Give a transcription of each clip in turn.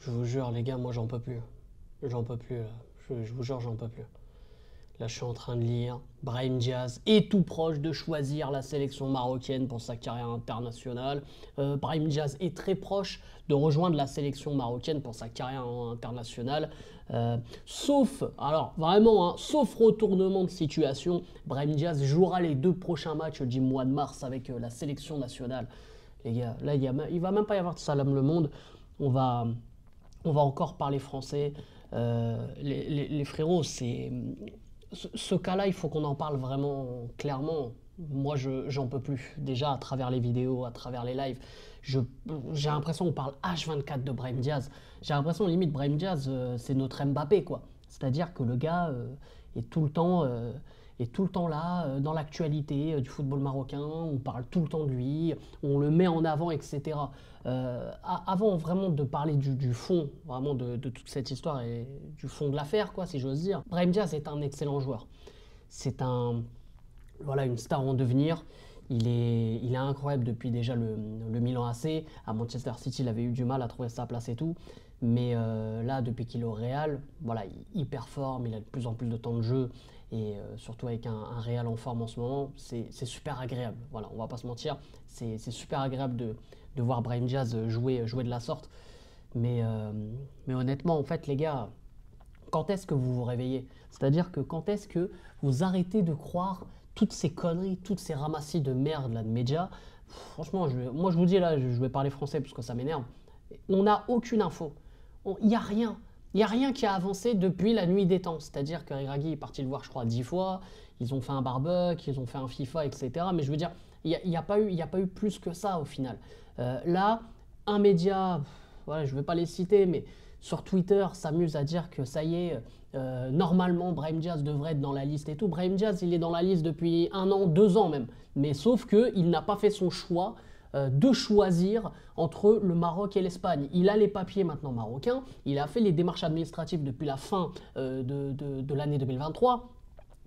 Je vous jure, les gars, moi j'en peux plus. J'en peux plus, là. Je vous jure, j'en peux plus. Là, je suis en train de lire. Brahim Diaz est tout proche de choisir la sélection marocaine pour sa carrière internationale. Brahim Diaz est très proche de rejoindre la sélection marocaine pour sa carrière internationale. Sauf, alors vraiment, hein, sauf retournement de situation, Brahim Diaz jouera les 2 prochains matchs du mois de mars avec la sélection nationale. Les gars, là, il va même pas y avoir de salam le monde. On va, on va encore parler français. Les frérots, ce cas-là, il faut qu'on en parle vraiment clairement. Moi, j'en peux plus. Déjà, à travers les vidéos, à travers les lives, j'ai l'impression qu'on parle H24 de Brahim Diaz. J'ai l'impression, limite, Brahim Diaz, c'est notre Mbappé, quoi. C'est-à-dire que le gars est tout le temps, est tout le temps là, dans l'actualité du football marocain. On parle tout le temps de lui, on le met en avant, etc. Avant vraiment de parler du fond, vraiment de toute cette histoire et du fond de l'affaire, quoi, si j'ose dire, Brahim Diaz est un excellent joueur. C'est voilà, une star en devenir. Il est incroyable depuis déjà le Milan AC. À Manchester City, il avait eu du mal à trouver sa place et tout. Mais là, depuis qu'il est au Real, voilà, il performe, il a de plus en plus de temps de jeu. Et surtout avec un Real en forme en ce moment, c'est super agréable. Voilà, on va pas se mentir, c'est super agréable de voir Brahim Diaz jouer de la sorte. Mais honnêtement, en fait, les gars, quand est-ce que vous vous réveillez? C'est-à-dire que quand est-ce que vous arrêtez de croire toutes ces conneries, toutes ces ramassis de merde là, de médias? Franchement, moi je vous dis là, je vais parler français parce que ça m'énerve. On n'a aucune info. Il n'y a rien. Il n'y a rien qui a avancé depuis la nuit des temps. C'est-à-dire que Regragui est parti le voir, je crois, 10 fois. Ils ont fait un barbecue, ils ont fait un FIFA, etc. Mais je veux dire, il n'y a pas eu plus que ça au final. Là, un média, voilà, je ne vais pas les citer, mais sur Twitter s'amuse à dire que ça y est, normalement Brahim Diaz devrait être dans la liste et tout. Brahim Diaz, il est dans la liste depuis 1 an, 2 ans même. Mais sauf qu'il n'a pas fait son choix de choisir entre le Maroc et l'Espagne. Il a les papiers maintenant marocains, il a fait les démarches administratives depuis la fin de l'année 2023.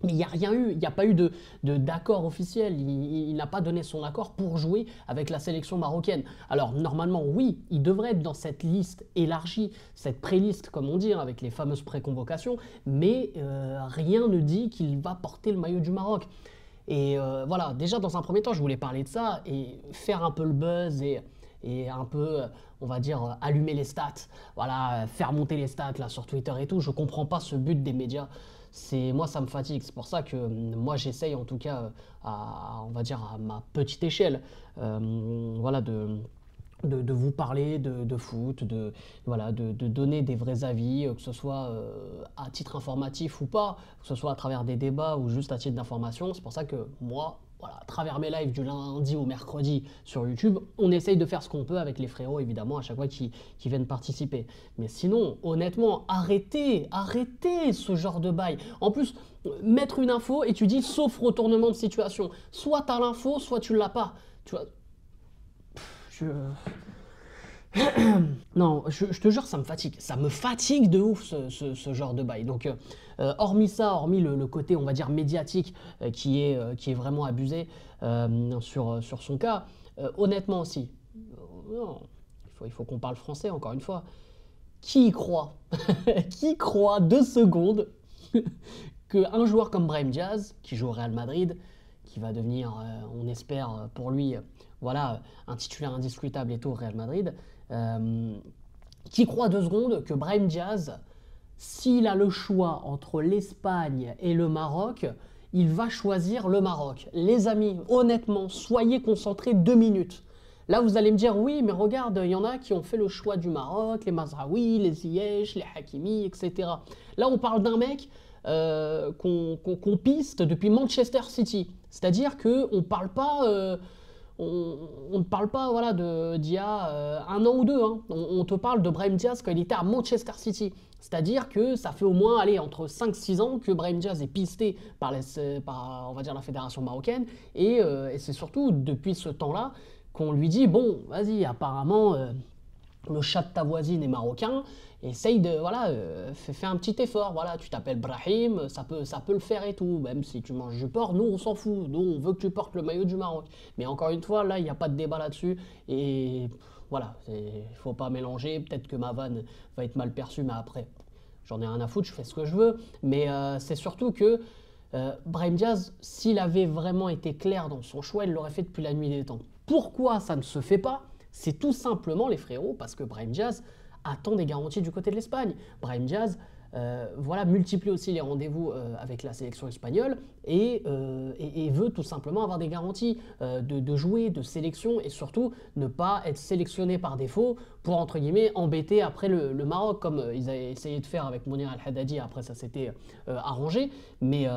Mais il n'y a rien eu, il n'y a pas eu d'accord officiel, il n'a pas donné son accord pour jouer avec la sélection marocaine. Alors normalement oui, il devrait être dans cette liste élargie, cette pré-liste comme on dit, hein, avec les fameuses pré-convocations, mais rien ne dit qu'il va porter le maillot du Maroc. Et voilà, déjà dans un premier temps, je voulais parler de ça et faire un peu le buzz et un peu, on va dire, allumer les stats. Voilà, faire monter les stats là sur Twitter et tout. Je comprends pas ce but des médias. Moi, ça me fatigue. C'est pour ça que moi, j'essaye en tout cas, on va dire, à ma petite échelle, voilà, de vous parler de foot, voilà, de donner des vrais avis, que ce soit à titre informatif ou pas, que ce soit à travers des débats ou juste à titre d'information. C'est pour ça que moi, voilà, à travers mes lives du lundi au mercredi sur YouTube, on essaye de faire ce qu'on peut avec les frérots, évidemment, à chaque fois qui viennent participer. Mais sinon, honnêtement, arrêtez ce genre de bail. En plus, mettre une info et tu dis sauf retournement de situation. Soit tu as l'info, soit tu l'as pas. Tu vois, je... Non, je te jure, ça me fatigue. Ça me fatigue de ouf ce genre de bail. Donc, hormis ça, hormis le côté, on va dire, médiatique qui est vraiment abusé sur son cas, honnêtement aussi, non, il faut qu'on parle français encore une fois. Qui y croit? Qui croit 2 secondes qu'un joueur comme Brahim Diaz, qui joue au Real Madrid, qui va devenir, on espère pour lui, voilà, un titulaire indiscutable et tout au Real Madrid, qui croit 2 secondes que Brahim Diaz, s'il a le choix entre l'Espagne et le Maroc, il va choisir le Maroc. Les amis, honnêtement, soyez concentrés 2 minutes. Là, vous allez me dire, oui, mais regarde, il y en a qui ont fait le choix du Maroc, les Mazraoui, les Ziyech, les Hakimi, etc. Là, on parle d'un mec qu'on piste depuis Manchester City. C'est-à-dire qu'on ne parle pas... on ne parle pas voilà, d'il y a 1 an ou 2. Hein. On te parle de Brahim Diaz quand il était à Manchester City. C'est-à-dire que ça fait au moins allez, entre 5-6 ans que Brahim Diaz est pisté par on va dire, la fédération marocaine. Et c'est surtout depuis ce temps-là qu'on lui dit, bon, vas-y, apparemment, le chat de ta voisine est marocain, essaye de, voilà, fais un petit effort, voilà, tu t'appelles Brahim, ça peut le faire et tout, même si tu manges du porc, nous on s'en fout, nous on veut que tu portes le maillot du Maroc. Mais encore une fois, là, il n'y a pas de débat là-dessus, et voilà, il faut pas mélanger. Peut-être que ma vanne va être mal perçue, mais après, j'en ai rien à foutre, je fais ce que je veux. Mais c'est surtout que Brahim Diaz, s'il avait vraiment été clair dans son choix, il l'aurait fait depuis la nuit des temps. Pourquoi ça ne se fait pas? C'est tout simplement, les frérots, parce que Brahim Diaz attend des garanties du côté de l'Espagne. Brahim Diaz, voilà, multiplie aussi les rendez-vous avec la sélection espagnole et veut tout simplement avoir des garanties de jouer, de sélection et surtout ne pas être sélectionné par défaut pour, entre guillemets, embêter après le Maroc, comme ils avaient essayé de faire avec Mounir El-Haddadi. Après, ça s'était arrangé, mais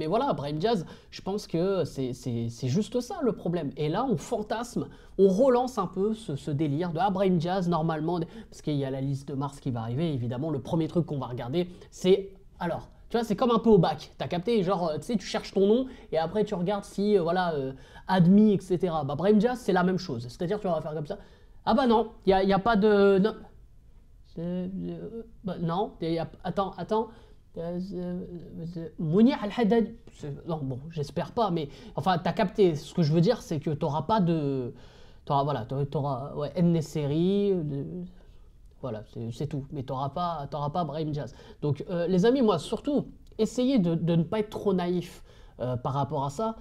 voilà, Brahim Diaz, je pense que c'est juste ça le problème. Et là, on fantasme, on relance un peu ce délire de Brahim Diaz, normalement, parce qu'il y a la liste de mars qui va arriver, évidemment, le premier truc qu'on va regarder, c'est, alors, tu vois, c'est comme un peu au bac, t'as capté, genre, tu sais, tu cherches ton nom, et après tu regardes si, voilà, admis, etc. Bah, Brahim Diaz, c'est la même chose, c'est-à-dire, tu vas faire comme ça, ah bah non, il y a pas de... Non, bah, non, attends... Mounir Al-Haddad, non bon, j'espère pas, mais enfin, t'as capté. Ce que je veux dire, c'est que t'auras pas de, voilà, t'auras ouais, En-Nesyri, voilà, c'est tout. Mais t'auras pas Brahim Diaz. Donc, les amis, moi, surtout, essayez de ne pas être trop naïf. Par rapport à ça,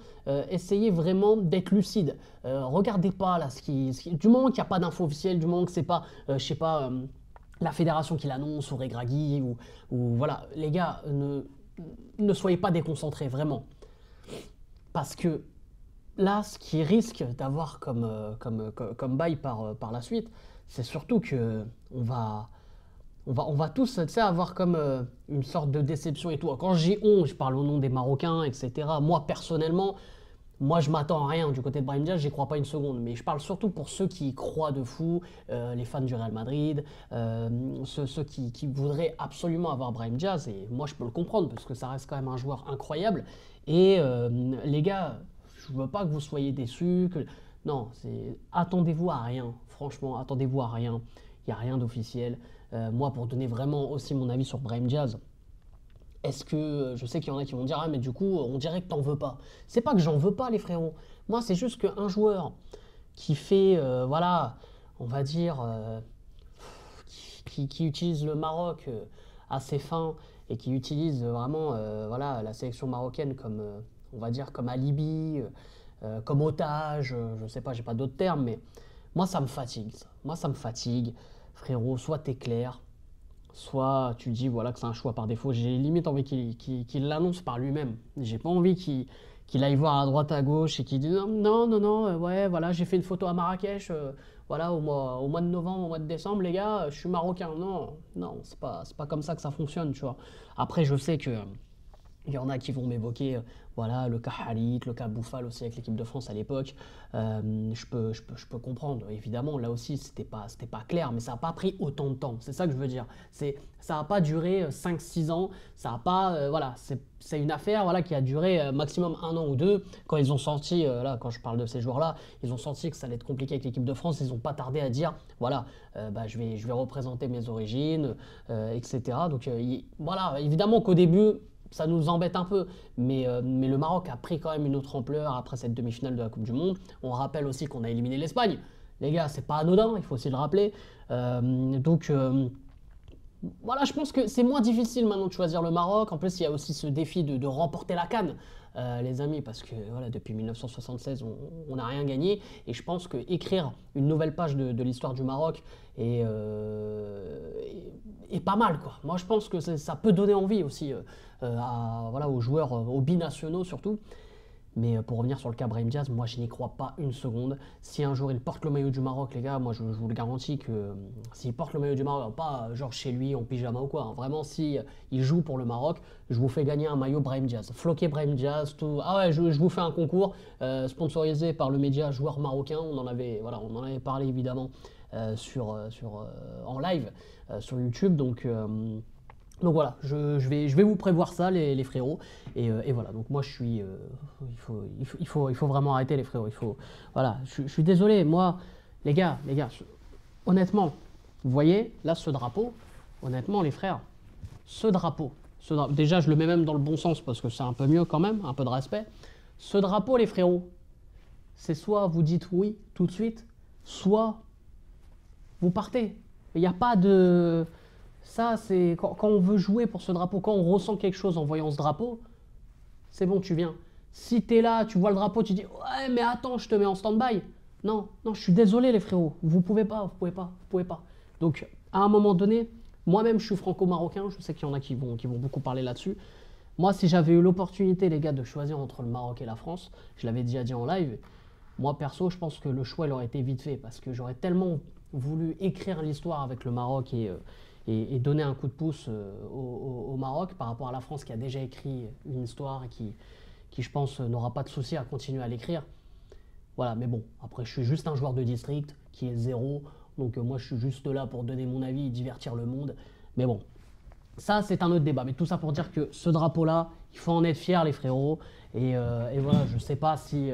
essayez vraiment d'être lucide. Regardez pas là, du moment qu'il n'y a pas d'info officielle, du moment que c'est pas, je sais pas, la fédération qui l'annonce ou Regragui ou voilà, les gars, ne soyez pas déconcentrés vraiment, parce que là, ce qui risque d'avoir comme bail par la suite, c'est surtout que on va tous, tu sais, avoir comme une sorte de déception et tout. Quand je dis on, je parle au nom des Marocains, etc. Moi, personnellement, moi, je m'attends à rien du côté de Brahim Diaz, j'y crois pas une seconde. Mais je parle surtout pour ceux qui y croient de fou, les fans du Real Madrid, ceux qui voudraient absolument avoir Brahim Diaz. Et moi, je peux le comprendre parce que ça reste quand même un joueur incroyable. Et les gars, je veux pas que vous soyez déçus. Non, attendez-vous à rien. Franchement, attendez-vous à rien. Il n'y a rien d'officiel. Moi, pour donner vraiment aussi mon avis sur Brahim Diaz, est-ce que, je sais qu'il y en a qui vont dire, ah mais du coup, on dirait que t'en veux pas. C'est pas que j'en veux pas, les frérots. Moi, c'est juste qu'un joueur qui fait, voilà, on va dire, qui utilise le Maroc à ses fins et qui utilise vraiment, voilà, la sélection marocaine comme, on va dire, comme alibi, comme otage, je sais pas, j'ai pas d'autres termes, mais moi, ça me fatigue, ça. Moi, ça me fatigue. Frérot, soit t'es clair, soit tu dis voilà que c'est un choix par défaut. J'ai limite envie qu'il l'annonce par lui-même. J'ai pas envie qu'il aille voir à droite à gauche et qu'il dise non, ouais, voilà, j'ai fait une photo à Marrakech, voilà, au mois de novembre, au mois de décembre, les gars, je suis marocain. Non, c'est pas comme ça que ça fonctionne, tu vois. Après, je sais que il y en a qui vont m'évoquer voilà, le cas Harit, le cas Bouffal aussi avec l'équipe de France à l'époque. Je peux comprendre, évidemment, là aussi c'était pas clair, mais ça n'a pas pris autant de temps. C'est ça que je veux dire. Ça n'a pas duré 5-6 ans, ça a pas, voilà, c'est une affaire voilà, qui a duré maximum 1 an ou 2. Quand ils ont senti, là, quand je parle de ces joueurs-là, ils ont senti que ça allait être compliqué avec l'équipe de France, ils n'ont pas tardé à dire, voilà, bah, je vais représenter mes origines, etc. Donc voilà, évidemment qu'au début, ça nous embête un peu, mais le Maroc a pris quand même une autre ampleur après cette demi-finale de la Coupe du Monde. On rappelle aussi qu'on a éliminé l'Espagne. Les gars, c'est pas anodin, il faut aussi le rappeler. Donc voilà, je pense que c'est moins difficile maintenant de choisir le Maroc. En plus, il y a aussi ce défi de remporter la CAN, les amis, parce que voilà, depuis 1976, on n'a rien gagné. Et je pense qu'écrire une nouvelle page de l'histoire du Maroc est pas mal, quoi. Moi, je pense que ça peut donner envie aussi voilà, aux joueurs, aux binationaux surtout. Mais pour revenir sur le cas Brahim Diaz, moi je n'y crois pas une seconde. Si un jour il porte le maillot du Maroc, les gars, moi je vous le garantis que s'il porte le maillot du Maroc, pas genre chez lui en pyjama ou quoi, hein, vraiment si il joue pour le Maroc, je vous fais gagner un maillot Brahim Diaz. Floqué Brahim Diaz, tout. Ah ouais, je vous fais un concours sponsorisé par le média Joueur Marocain. On en avait parlé évidemment en live sur YouTube. Donc voilà, je vais vous prévoir ça, les frérots. Et voilà, donc moi je suis. Il faut vraiment arrêter, les frérots. Voilà, je suis désolé, moi, les gars, honnêtement, vous voyez, là, ce drapeau, honnêtement, les frères, ce drapeau, déjà, je le mets même dans le bon sens parce que c'est un peu mieux quand même, un peu de respect. Ce drapeau, les frérots, c'est soit vous dites oui tout de suite, soit vous partez. Il n'y a pas de... Ça, c'est quand on veut jouer pour ce drapeau, quand on ressent quelque chose en voyant ce drapeau, c'est bon, tu viens. Si tu es là, tu vois le drapeau, tu dis ouais, mais attends, je te mets en stand-by. Non, non, je suis désolé les frérots, vous pouvez pas, vous pouvez pas, vous pouvez pas. Donc, à un moment donné, moi-même, je suis franco-marocain, je sais qu'il y en a qui vont beaucoup parler là-dessus. Moi, si j'avais eu l'opportunité, les gars, de choisir entre le Maroc et la France, je l'avais déjà dit en live, moi, perso, je pense que le choix, il aurait été vite fait, parce que j'aurais tellement voulu écrire l'histoire avec le Maroc et donner un coup de pouce au Maroc par rapport à la France qui a déjà écrit une histoire et qui je pense, n'aura pas de souci à continuer à l'écrire. Voilà, mais bon, après, je suis juste un joueur de district qui est zéro, donc moi, je suis juste là pour donner mon avis et divertir le monde. Mais bon, ça, c'est un autre débat. Mais tout ça pour dire que ce drapeau-là, il faut en être fier, les frérots. Et voilà, je sais pas si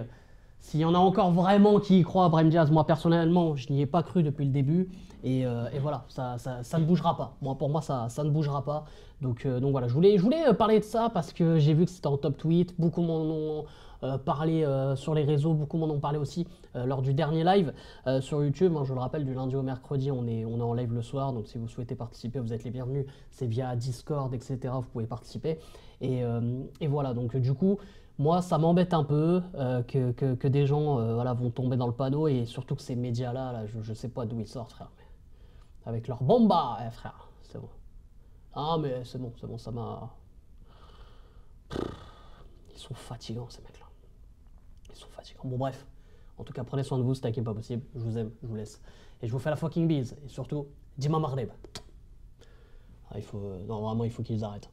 s'il y en a encore vraiment qui y croient à Brahim Diaz. Moi, personnellement, je n'y ai pas cru depuis le début. Et voilà, ça ne bougera pas. Moi, pour moi, ça ne bougera pas. Donc voilà, je voulais parler de ça parce que j'ai vu que c'était en top tweet. Beaucoup m'en ont parlé sur les réseaux, beaucoup m'en ont parlé aussi lors du dernier live sur YouTube. Hein, je le rappelle, du lundi au mercredi, on est en live le soir. Donc si vous souhaitez participer, vous êtes les bienvenus. C'est via Discord, etc. Vous pouvez participer. Et voilà, donc du coup, moi, ça m'embête un peu que des gens voilà, vont tomber dans le panneau et surtout que ces médias-là, là, je sais pas d'où ils sortent, frère. Mais avec leur bomba, frère, c'est bon. Ah, mais c'est bon, ça m'a. Ils sont fatigants, ces mecs-là. Ils sont fatigants. Bon, bref. En tout cas, prenez soin de vous, c'est pas possible. Je vous aime, je vous laisse. Et je vous fais la fucking bise. Et surtout, Dima Maghreb. Ah, non, vraiment, il faut qu'ils arrêtent.